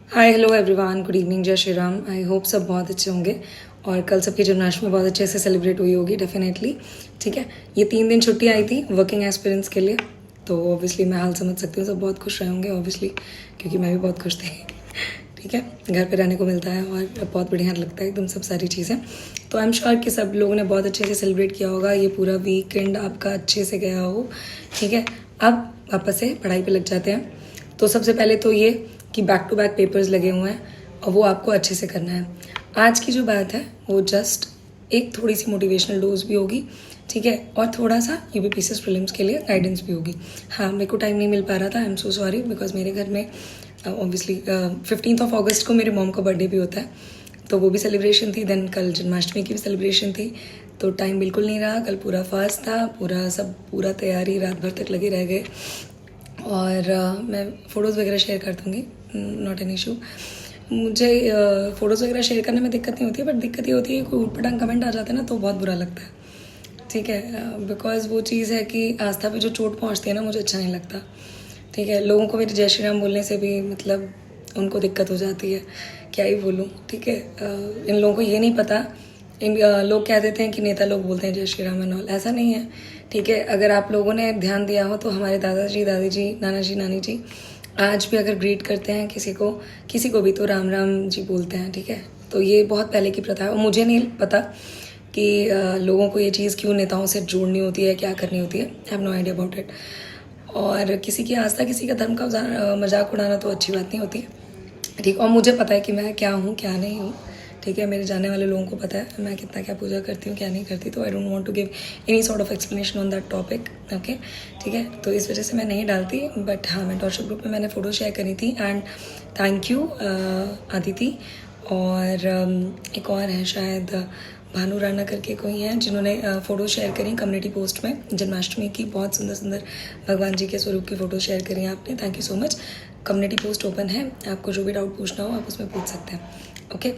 Hi hello everyone, good evening, जय Shri Ram. I hope सब बहुत अच्छे होंगे और कल सबकी जन्माष्टमी बहुत अच्छे से सेलिब्रेट हुई होगी डेफिनेटली। ठीक है, ये 3 दिन छुट्टी आई थी वर्किंग एक्सपीरियंस के लिए, तो ऑब्वियसली मैं हाल समझ सकती हूँ, सब बहुत खुश रहे होंगे ऑब्वियसली, क्योंकि मैं भी बहुत खुश थी। ठीक है, घर पे रहने को मिलता है और बहुत बढ़िया लगता है एकदम सब सारी चीज़ें। तो आई एम श्योर कि सब लोगों ने बहुत अच्छे से सेलिब्रेट किया होगा, ये पूरा वीकेंड आपका अच्छे से गया हो। ठीक है, अब वापस से पढ़ाई पे लग जाते हैं। तो सबसे पहले तो ये कि बैक टू बैक पेपर्स लगे हुए हैं और वो आपको अच्छे से करना है। आज की जो बात है वो जस्ट एक थोड़ी सी मोटिवेशनल डोज भी होगी, ठीक है, और थोड़ा सा यूपीपीसीएस प्रीलिम्स के लिए गाइडेंस भी होगी। हाँ, मेरे को टाइम नहीं मिल पा रहा था, I am so sorry, because मेरे घर में ऑब्वियसली 15 अगस्त को मेरे मॉम का बर्थडे भी होता है, तो वो भी सेलिब्रेशन थी। देन कल जन्माष्टमी की भी सेलिब्रेशन थी, तो टाइम बिल्कुल नहीं रहा। कल पूरा फास्ट था, पूरा तैयारी, रात भर तक लगे रह गए। और मैं फ़ोटोज़ वगैरह शेयर कर दूँगी, नॉट एन इशू। मुझे फ़ोटोज़ वगैरह शेयर करने में दिक्कत नहीं होती है, बट दिक्कत ये होती है कोई ऊटपटांग कमेंट आ जाता है ना, तो बहुत बुरा लगता है। ठीक है, बिकॉज़ वो चीज़ है कि आस्था पे जो चोट पहुंचती है ना, मुझे अच्छा नहीं लगता। ठीक है, लोगों को मेरे जय श्री राम बोलने से भी मतलब उनको दिक्कत हो जाती है, क्या ही बोलूँ। ठीक है, इन लोगों को ये नहीं पता, लोग कह देते हैं कि नेता लोग बोलते हैं जय श्री राम एंड ऑल, ऐसा नहीं है। ठीक है, अगर आप लोगों ने ध्यान दिया हो तो हमारे दादाजी, दादी जी, नाना जी, नानी जी आज भी अगर ग्रीट करते हैं किसी को भी तो राम राम जी बोलते हैं। ठीक है, तो ये बहुत पहले की प्रथा है और मुझे नहीं पता कि लोगों को ये चीज़ क्यों नेताओं से जोड़नी होती है, क्या करनी होती है। I have no idea about it. और किसी की आस्था, किसी का धर्म का मजाक उड़ाना तो अच्छी बात नहीं होती। ठीक, और मुझे पता है कि मैं क्या हूँ क्या नहीं हूँ। ठीक है, मेरे जानने वाले लोगों को पता है मैं कितना क्या पूजा करती हूँ क्या नहीं करती, तो I don't want to give any sort of explanation on that topic. Okay, ठीक है, तो इस वजह से मैं नहीं डालती। बट हाँ, मेंटरशिप ग्रुप में मैंने फ़ोटो शेयर करी थी एंड थैंक यू अदिति। और एक और है शायद भानु राणा करके कोई हैं जिन्होंने फ़ोटो शेयर करी कम्युनिटी पोस्ट में जन्माष्टमी की। बहुत सुंदर सुंदर भगवान जी के स्वरूप की फ़ोटो शेयर करी हैं आपने, thank you so much. Community post open है, आपको जो भी डाउट पूछना हो आप उसमें पूछ सकते हैं। ओके,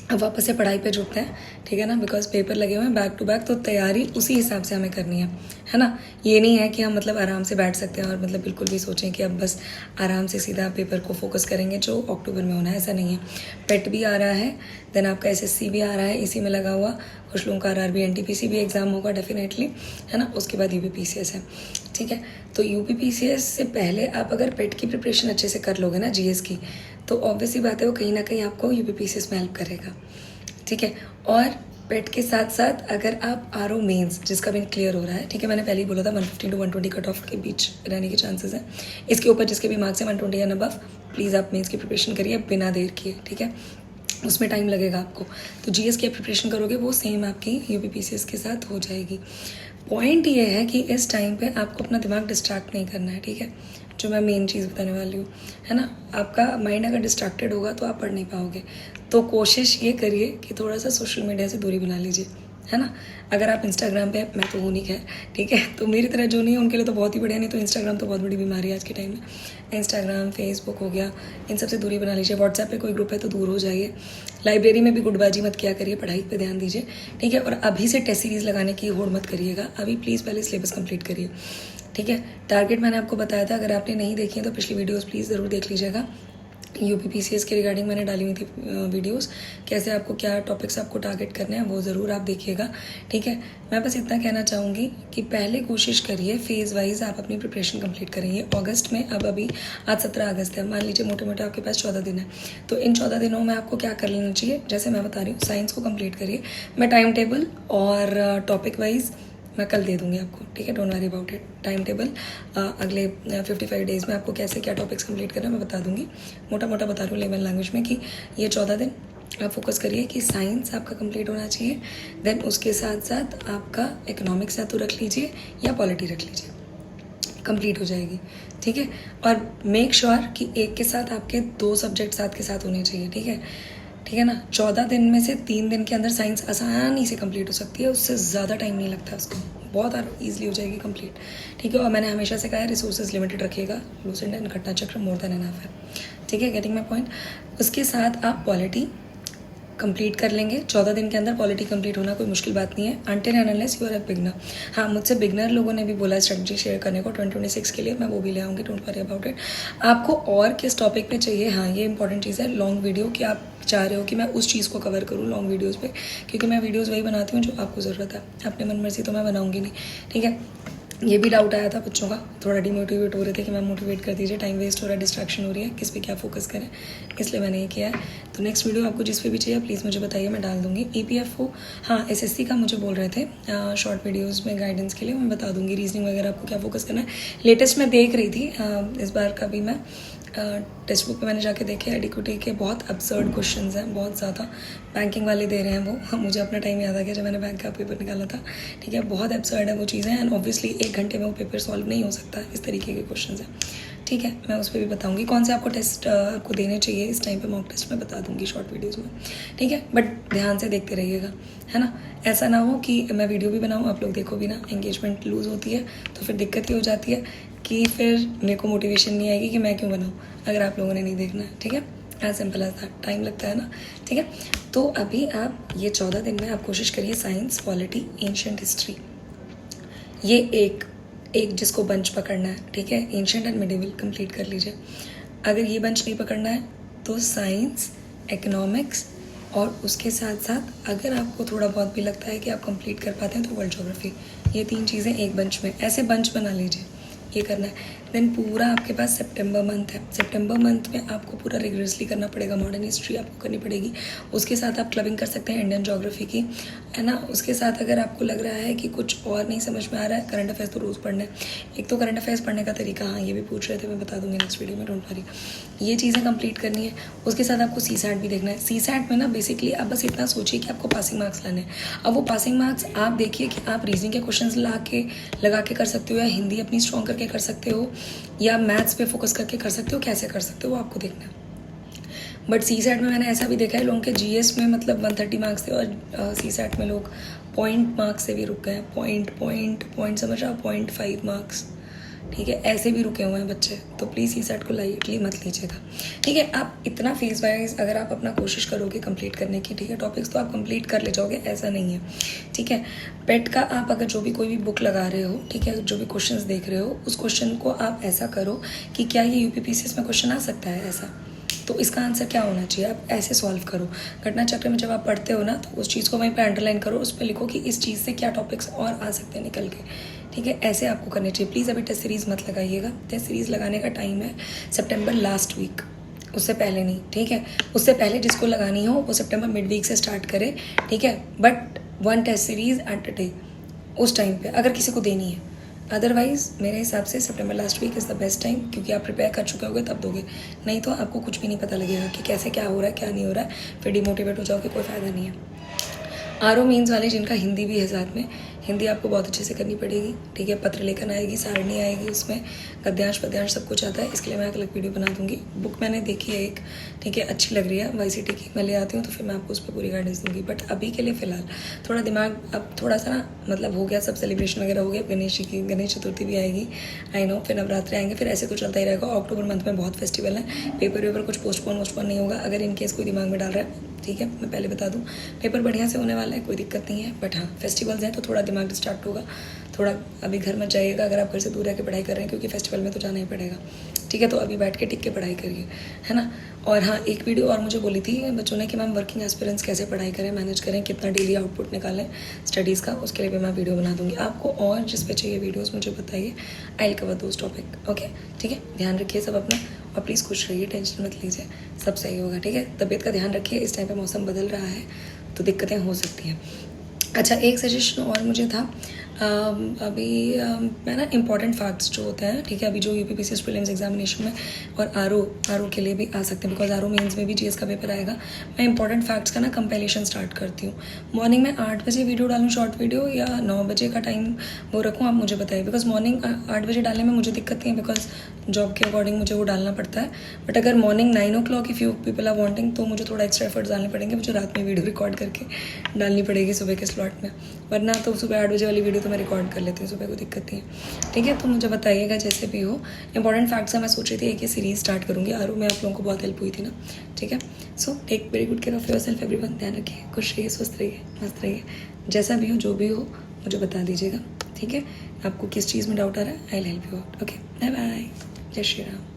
अब वापस से पढ़ाई पे जुटते हैं, ठीक है ना, बिकॉज पेपर लगे हुए हैं बैक टू बैक, तो तैयारी उसी हिसाब से हमें करनी है ना। ये नहीं है कि हम मतलब आराम से बैठ सकते हैं और मतलब बिल्कुल भी सोचें कि अब बस आराम से सीधा पेपर को फोकस करेंगे जो अक्टूबर में होना है, ऐसा नहीं है। पेट भी आ रहा है, देन आपका एसएससी भी आ रहा है इसी में लगा हुआ, कुछ लोगों का आरआरबी एनटीपीसी भी एग्ज़ाम होगा डेफिनेटली, है ना। उसके बाद यूपीपीसीएस है, ठीक है। तो यूपीपीसीएस से पहले आप अगर पेट की प्रिपरेशन अच्छे से कर लोगे ना, जीएस की, तो ऑब्वियसली बात है वो कहीं ना कहीं आपको यूपीपीसीएस में हेल्प करेगा। ठीक है, और पेट के साथ साथ अगर आप आरओ मेंस जिसका भी क्लियर हो रहा है, ठीक है, मैंने पहले ही बोला था 150 to 120 कट ऑफ के बीच रहने के चांसेस हैं। इसके ऊपर जिसके भी मार्क्स हैं 120 एंड अबव, प्लीज़ आप मेंस की प्रिपरेशन करिए बिना देर किए। ठीक है, उसमें टाइम लगेगा आपको, तो जीएस की प्रिपरेशन करोगे वो सेम आपकी यूपीपीसीएस के साथ हो जाएगी। पॉइंट ये है कि इस टाइम पे आपको अपना दिमाग डिस्ट्रैक्ट नहीं करना है, ठीक है, जो मैं मेन चीज़ बताने वाली हूँ, है ना। आपका माइंड अगर डिस्ट्रैक्टेड होगा तो आप पढ़ नहीं पाओगे। तो कोशिश ये करिए कि थोड़ा सा सोशल मीडिया से दूरी बना लीजिए, है ना। अगर आप इंस्टाग्राम पे, मैं तो हूँ नहीं खैर, ठीक है, तो मेरी तरह जो नहीं है उनके लिए तो बहुत ही बढ़िया, नहीं तो इंस्टाग्राम तो बहुत बड़ी बीमारी है आज के टाइम में। इंस्टाग्राम, फेसबुक हो गया, इन सब से दूरी बना लीजिए। व्हाट्सएप पे कोई ग्रुप है तो दूर हो जाइए। लाइब्रेरी में भी गुटबाजी मत किया करिए, पढ़ाई पे ध्यान दीजिए, ठीक है। और अभी से टेस्ट सीरीज़ लगाने की होड़ मत करिएगा, अभी प्लीज़ पहले सिलेबस कंप्लीट करिए, ठीक है। टारगेट मैंने आपको बताया था, अगर आपने नहीं देखी है तो पिछली वीडियोस प्लीज़ ज़रूर देख लीजिएगा। यूपीपीसीएस के रिगार्डिंग मैंने डाली हुई थी वीडियोस, कैसे आपको क्या टॉपिक्स आपको टारगेट करने हैं वो ज़रूर आप देखिएगा, ठीक है। मैं बस इतना कहना चाहूँगी कि पहले कोशिश करिए फेज़ वाइज आप अपनी प्रिपरेशन कंप्लीट करेंगे अगस्त में। अब अभी आज 17 अगस्त है, मान लीजिए मोटे मोटे आपके पास 14 दिन है, तो इन 14 दिनों में आपको क्या कर लेना चाहिए, जैसे मैं बता रही हूँ साइंस को कंप्लीट करिए। मैं टाइम टेबल और टॉपिक वाइज मैं कल दे दूँगी आपको, ठीक है, don't worry about it. Time table अगले 55 डेज़ में आपको कैसे क्या टॉपिक्स कंप्लीट करना है मैं बता दूँगी, मोटा मोटा बता रही हूँ लेमन लैंग्वेज में, कि ये 14 दिन आप फोकस करिए कि साइंस आपका कंप्लीट होना चाहिए। देन उसके साथ साथ आपका इकोनॉमिक्स या तो रख लीजिए या पॉलिटी रख लीजिए, कंप्लीट हो जाएगी, ठीक है। और मेक श्योर कि एक के साथ आपके 2 सब्जेक्ट साथ के साथ होने चाहिए, ठीक है, ठीक है ना। 14 दिन में से 3 दिन के अंदर साइंस आसानी से कंप्लीट हो सकती है, उससे ज़्यादा टाइम नहीं लगता उसको, बहुत ईजिली हो जाएगी कंप्लीट, ठीक है। और मैंने हमेशा से कहा है रिसोर्सेज लिमिटेड रखिएगा, लूसेंट एंड घटना चक्र मोर देन एनफ है, ठीक है, गेटिंग माई पॉइंट। उसके साथ आप पॉलिटी कंप्लीट कर लेंगे 14 दिन के अंदर। पॉलिटी कंप्लीट होना कोई मुश्किल बात नहीं है, until and unless you are a beginner. हाँ, मुझसे बिगनर लोगों ने भी बोला स्ट्रेटजी शेयर करने को 2026 के लिए, मैं वो भी ले आऊँगी, डोंट वरी अबाउट इट। आपको और किस टॉपिक पे चाहिए, हाँ ये इंपॉर्टेंट चीज़ है, लॉन्ग वीडियो, कि आप चाह रहे हो कि मैं उस चीज़ को कवर करूँ लॉन्ग वीडियोज़ पे, क्योंकि मैं वीडियोज़ वही बनाती हूँ जो आपको ज़रूरत है, अपने मन मर्जी तो मैं बनाऊँगी नहीं, ठीक है। ये भी डाउट आया था बच्चों का, थोड़ा डिमोटिवेट हो रहे थे कि मैम मोटिवेट कर दीजिए, टाइम वेस्ट हो रहा है, डिस्ट्रैक्शन हो रही है, किस पे क्या फोकस करें, इसलिए मैंने ये किया है। तो नेक्स्ट वीडियो आपको जिस पे भी चाहिए प्लीज़ मुझे बताइए, मैं डाल दूँगी। EPFO, हाँ SSC का मुझे बोल रहे थे शॉर्ट वीडियोज़ में गाइडेंस के लिए, मैं बता दूँगी रीजनिंग वगैरह आपको क्या फोकस करना है। लेटेस्ट मैं देख रही थी इस बार का भी मैं टेक्स्ट बुक पे मैंने जाके देखे, एडिक्विटी के बहुत absurd क्वेश्चंस हैं, बहुत ज़्यादा बैंकिंग वाले दे रहे हैं वो। हाँ, मुझे अपना टाइम याद आ गया जब मैंने बैंक का पेपर निकाला था, ठीक है। बहुत absurd है वो चीज़ें, एंड ऑब्वियसली 1 घंटे में वो पेपर सॉल्व नहीं हो सकता, इस तरीके के क्वेश्चंस हैं, ठीक है। मैं उस पर भी बताऊंगी कौन से आपको टेस्ट आपको देने चाहिए इस टाइम पे, मॉक टेस्ट में बता दूंगी शॉर्ट वीडियोज़ में, ठीक है। बट ध्यान से देखते रहिएगा, है ना। ऐसा ना हो कि मैं वीडियो भी बनाऊँ आप लोग देखो भी ना, एंगेजमेंट लूज़ होती है तो फिर दिक्कत ही हो जाती है कि फिर मेरे को मोटिवेशन नहीं आएगी कि मैं क्यों बनाऊँ अगर आप लोगों ने नहीं देखना है, ठीक है। As simple as that, time लगता है ना, ठीक है। तो अभी आप ये 14 दिन में आप कोशिश करिए साइंस, पॉलिटी, एंशिएंट हिस्ट्री, ये एक जिसको बंच पकड़ना है, ठीक है, एंशिएंट एंड मिडिवल कंप्लीट कर लीजिए। अगर ये बंच नहीं पकड़ना है तो साइंस, इकोनॉमिक्स, और उसके साथ साथ अगर आपको थोड़ा बहुत भी लगता है कि आप कंप्लीट कर पाते हैं तो वर्ल्ड ज्योग्राफी, ये 3 चीज़ें एक बंच में, ऐसे बंच बना लीजिए, ये करना है। देन पूरा आपके पास सितंबर मंथ है, सितंबर मंथ में आपको पूरा रिगरसली करना पड़ेगा, मॉडर्न हिस्ट्री आपको करनी पड़ेगी, उसके साथ आप क्लबिंग कर सकते हैं इंडियन ज्योग्राफी की, है ना। उसके साथ अगर आपको लग रहा है कि कुछ और नहीं समझ में आ रहा है, करंट अफेयर्स तो रोज़ पढ़ना है। एक तो करंट अफेयर्स पढ़ने का तरीका, हाँ ये भी पूछ रहे थे, मैं बता दूंगी नेक्स्ट वीडियो में, डोंट वरी। ये चीज़ें कंप्लीट करनी है। उसके साथ आपको CSAT भी देखना है। CSAT में ना बेसिकली आप बस इतना सोचिए कि आपको पासिंग मार्क्स लाने हैं। अब वो पासिंग मार्क्स आप देखिए कि आप रीजनिंग के क्वेश्चन लगा के कर सकते हो, या हिंदी अपनी स्ट्रॉन्ग करके कर सकते हो, या मैथ्स पे फोकस करके कर सकते हो, कैसे कर सकते हो वो आपको देखना है। बट CSAT में मैंने ऐसा भी देखा है, लोगों के GS में मतलब 130 मार्क्स थे और CSAT में लोग पॉइंट मार्क्स से भी रुक गए, पॉइंट समझ रहा, 0.5 मार्क्स, ठीक है, ऐसे भी रुके हुए हैं बच्चे। तो प्लीज़ CSAT को लाइटली मत लीजिएगा, ठीक है। आप इतना फेज वाइज अगर आप अपना कोशिश करोगे कंप्लीट करने की, ठीक है, टॉपिक्स तो आप कंप्लीट कर ले जाओगे, ऐसा नहीं है, ठीक है। पेट का आप अगर जो भी कोई भी बुक लगा रहे हो, ठीक है, जो भी क्वेश्चंस देख रहे हो, उस क्वेश्चन को आप ऐसा करो कि क्या ये UPPCS में क्वेश्चन आ सकता है, ऐसा, तो इसका आंसर क्या होना चाहिए, आप ऐसे सॉल्व करो। घटना चक्र में जब आप पढ़ते हो ना तो उस चीज़ को वहीं पे अंडरलाइन करो, उस पर लिखो कि इस चीज़ से क्या टॉपिक्स और आ सकते हैं निकल के, ठीक है। ऐसे आपको करने चाहिए। प्लीज़ अभी टेस्ट सीरीज़ मत लगाइएगा, टेस्ट सीरीज़ लगाने का टाइम है सितंबर लास्ट वीक, उससे पहले नहीं, ठीक है। उससे पहले जिसको लगानी हो वो सितंबर मिड वीक से स्टार्ट करे, ठीक है। But 1 test series at a day उस टाइम पे अगर किसी को देनी है, अदरवाइज़ मेरे हिसाब से सितंबर last week is the best time, क्योंकि आप प्रिपेयर कर चुके होगे तब दोगे, नहीं तो आपको कुछ भी नहीं पता लगेगा कि कैसे क्या हो रहा है क्या नहीं हो रहा है, फिर डिमोटिवेट हो जाओगे, कोई फ़ायदा नहीं है। RO मीन्स वाले जिनका हिंदी भी है साथ में, हिंदी आपको बहुत अच्छे से करनी पड़ेगी, ठीक है। पत्र लेखन आएगी, सारणी आएगी, उसमें गद्यांश पद्यांश सब कुछ आता है, इसके लिए मैं एक अलग वीडियो बना दूंगी। बुक मैंने देखी है एक, ठीक है, अच्छी लग रही है YCT की, मैं ले आती हूँ तो फिर मैं आपको उस पर पूरी गाइडेंस दूंगी। बट अभी के लिए फ़िलहाल थोड़ा दिमाग अब थोड़ा सा ना मतलब हो गया, सब सेलिब्रेशन वगैरह हो गया, गणेश जी की गणेश चतुर्थी भी आएगी, आई नो, फिर नवरात्रि आएंगे, फिर ऐसे तो चलता ही रहेगा। अक्टूबर मंथ में बहुत फेस्टिवल है, पेपर कुछ पोस्टपोन नहीं होगा, अगर इनकेस कोई दिमाग में डाल रहा है, ठीक है, मैं पहले बता दूं, पेपर बढ़िया से होने वाला है, कोई दिक्कत नहीं है। बट हाँ, फेस्टिवल्स हैं तो थोड़ा दिमाग डिस्ट्रैक्ट होगा, थोड़ा अभी घर मत जाइएगा अगर आप घर से दूर रह के पढ़ाई कर रहे हैं, क्योंकि फेस्टिवल में तो जाना ही पड़ेगा, ठीक है। तो अभी बैठ के टिक के पढ़ाई करिए, है ना। और हाँ, एक वीडियो और मुझे बोली थी बच्चों ने कि मैम वर्किंग एस्पिरेंट्स कैसे पढ़ाई करें, मैनेज करें, कितना डेली आउटपुट निकालें स्टडीज़ का, उसके लिए भी मैं वीडियो बना दूँगी आपको। और जिस पे चाहिए वीडियोज़ मुझे बताइए, I will cover those topic, okay, ठीक है। ध्यान रखिए सब अपना, और प्लीज़ खुश रहिए, टेंशन मत लीजिए, सब सही होगा, ठीक है। तबीयत का ध्यान रखिए, इस टाइम पे मौसम बदल रहा है तो दिक्कतें हो सकती हैं। अच्छा, एक सजेशन और मुझे था, अभी मैं ना इंपॉर्टेंट फैक्ट्स जो होते हैं, ठीक है, अभी जो UPPCS प्रीलिम्स एग्जामिनेशन में और RO के लिए भी आ सकते हैं, बिकॉज RO मेंस में भी GS का पेपर आएगा, मैं इंपॉर्टेंट फैक्ट्स का ना कंपाइलेशन स्टार्ट करती हूँ। मॉर्निंग में 8 बजे वीडियो डालूँ शॉर्ट वीडियो, या 9 बजे का टाइम वो रखूँ, आप मुझे बताइए। बिकॉज मॉर्निंग 8 बजे डालने में मुझे दिक्कत नहीं है, बिकॉज जॉब के अकॉर्डिंग मुझे वो डालना पड़ता है। बट अगर morning 9 o'clock if you people are wanting, तो मुझे थोड़ा एक्स्ट्रा एफर्ट्स डालने पड़ेंगे, मुझे रात में वीडियो रिकॉर्ड करके डालनी पड़ेगी सुबह के स्लॉट में, वरना तो सुबह 8 बजे वाली वीडियो तो मैं रिकॉर्ड कर लेती हूँ सुबह, कोई दिक्कत नहीं है, ठीक है। तो मुझे बताइएगा जैसे भी हो। इंपॉर्टेंट फैक्ट्स है, मैं सोच रही थी एक सीरीज़ स्टार्ट करूँगी, आरू में आप लोगों को बहुत हेल्प हुई थी ना, ठीक है। So take very good care of your self everyone, ध्यान रखिए, खुश रहिए, स्वस्थ रहिए, मस्त रहिए। जैसा भी हो, जो भी हो, मुझे बता दीजिएगा, ठीक है। आपको किस चीज़ में डाउट आ रहा है, I will help you out. Okay, bye bye, जय श्री राम।